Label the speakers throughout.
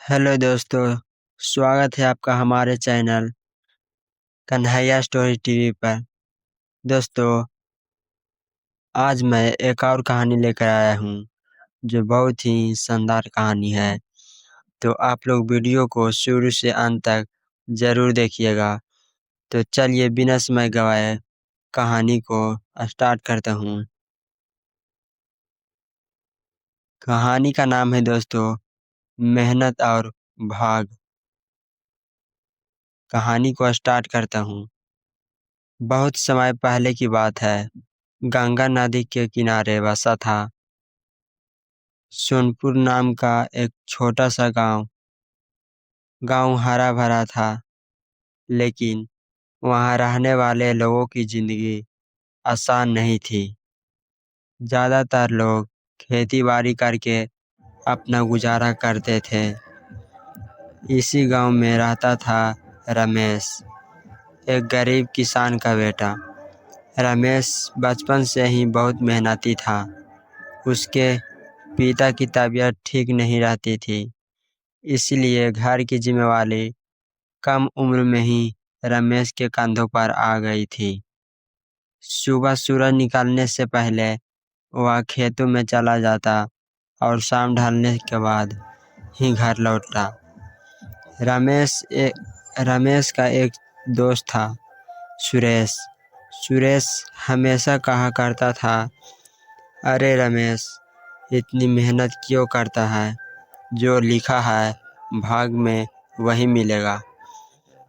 Speaker 1: Hello दोस्तों, स्वागत है आपका हमारे चैनल कन्हैया स्टोरी टीवी पर। दोस्तों, आज मैं एक और कहानी लेकर आया हूँ जो बहुत ही शानदार कहानी है। तो आप लोग वीडियो को शुरू से अंत तक ज़रूर देखिएगा। तो चलिए बिना समय गवाए कहानी को स्टार्ट करता हूँ। कहानी का नाम है दोस्तों मेहनत और भाग। कहानी को स्टार्ट करता हूँ। बहुत समय पहले की बात है। गंगा नदी के किनारे बसा था सोनपुर नाम का एक छोटा सा गांव। गांव हरा भरा था, लेकिन वहां रहने वाले लोगों की जिंदगी आसान नहीं थी। ज्यादातर लोग खेती बाड़ी करके अपना गुजारा करते थे। इसी गांव में रहता था रमेश, एक गरीब किसान का बेटा। रमेश बचपन से ही बहुत मेहनती था। उसके पिता की तबीयत ठीक नहीं रहती थी, इसलिए घर की जिम्मेवारी कम उम्र में ही रमेश के कंधों पर आ गई थी। सुबह सूरज निकलने से पहले वह खेतों में चला जाता और शाम ढलने के बाद ही घर लौटता। रमेश का एक दोस्त था, सुरेश। सुरेश हमेशा कहा करता था, अरे रमेश, इतनी मेहनत क्यों करता है? जो लिखा है भाग में वही मिलेगा।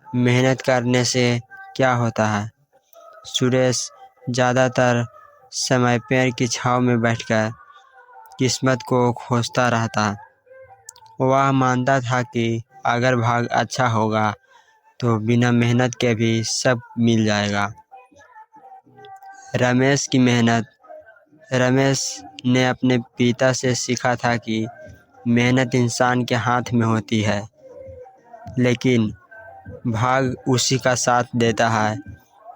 Speaker 1: मेहनत करने से क्या होता है? सुरेश ज़्यादातर समय पेड़ की छांव में बैठकर किस्मत को खोजता रहता। वह मानता था कि अगर भाग अच्छा होगा तो बिना मेहनत के भी सब मिल जाएगा। रमेश ने अपने पिता से सीखा था कि मेहनत इंसान के हाथ में होती है, लेकिन भाग उसी का साथ देता है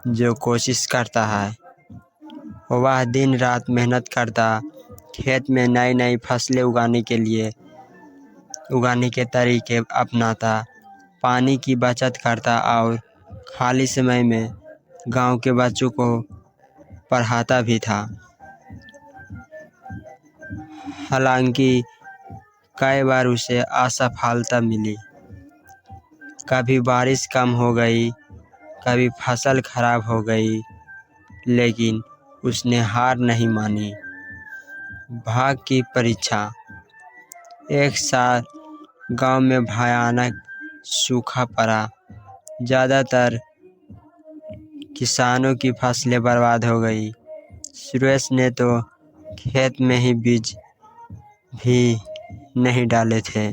Speaker 1: जो कोशिश करता है। वह दिन रात मेहनत करता, खेत में नई नई फसलें उगाने के तरीके अपनाता, पानी की बचत करता और खाली समय में गांव के बच्चों को पढ़ाता भी था। हालांकि कई बार उसे असफलता मिली। कभी बारिश कम हो गई, कभी फसल खराब हो गई, लेकिन उसने हार नहीं मानी। भाग की परीक्षा। एक साल गांव में भयानक सूखा पड़ा। ज़्यादातर किसानों की फसलें बर्बाद हो गई। सुरेश ने तो खेत में ही बीज भी नहीं डाले थे,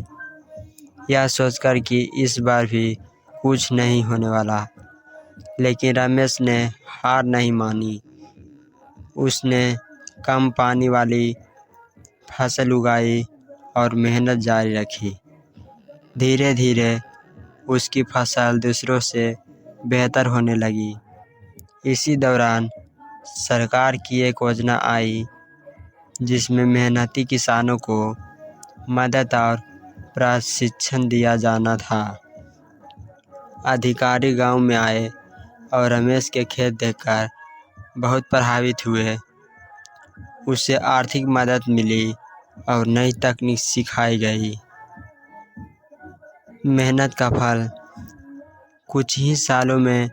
Speaker 1: यह सोचकर कि इस बार भी कुछ नहीं होने वाला। लेकिन रमेश ने हार नहीं मानी। उसने कम पानी वाली फसल उगाई और मेहनत जारी रखी। धीरे धीरे उसकी फसल दूसरों से बेहतर होने लगी। इसी दौरान सरकार की एक योजना आई जिसमें मेहनती किसानों को मदद और प्रशिक्षण दिया जाना था। अधिकारी गांव में आए और रमेश के खेत देखकर बहुत प्रभावित हुए। उसे आर्थिक मदद मिली और नई तकनीक सिखाई गई। मेहनत का फल। कुछ ही सालों में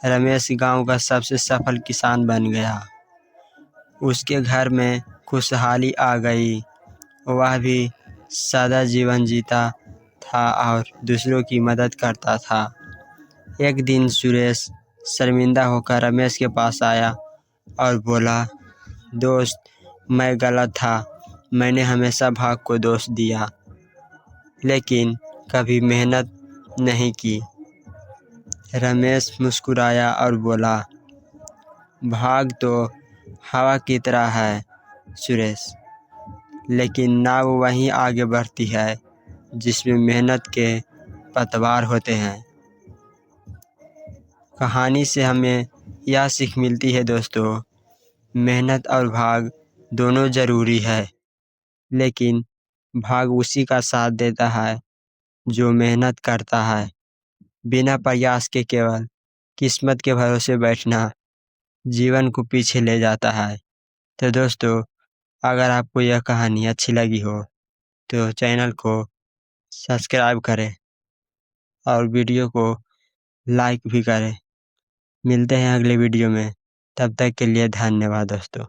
Speaker 1: रमेश गांव का सबसे सफल किसान बन गया। उसके घर में खुशहाली आ गई। वह भी सादा जीवन जीता था और दूसरों की मदद करता था। एक दिन सुरेश शर्मिंदा होकर रमेश के पास आया और बोला, दोस्त, मैं गलत था। मैंने हमेशा भाग को दोष दिया, लेकिन कभी मेहनत नहीं की। रमेश मुस्कुराया और बोला, भाग तो हवा की तरह है सुरेश, लेकिन नाव वहीं आगे बढ़ती है जिसमें मेहनत के पतवार होते हैं। कहानी से हमें यह सीख मिलती है दोस्तों, मेहनत और भाग दोनों ज़रूरी है, लेकिन भाग उसी का साथ देता है जो मेहनत करता है, बिना प्रयास के केवल किस्मत के भरोसे बैठना जीवन को पीछे ले जाता है। तो दोस्तों, अगर आपको यह कहानी अच्छी लगी हो तो चैनल को सब्सक्राइब करें और वीडियो को लाइक भी करें। मिलते हैं अगले वीडियो में, तब तक के लिए धन्यवाद दोस्तों।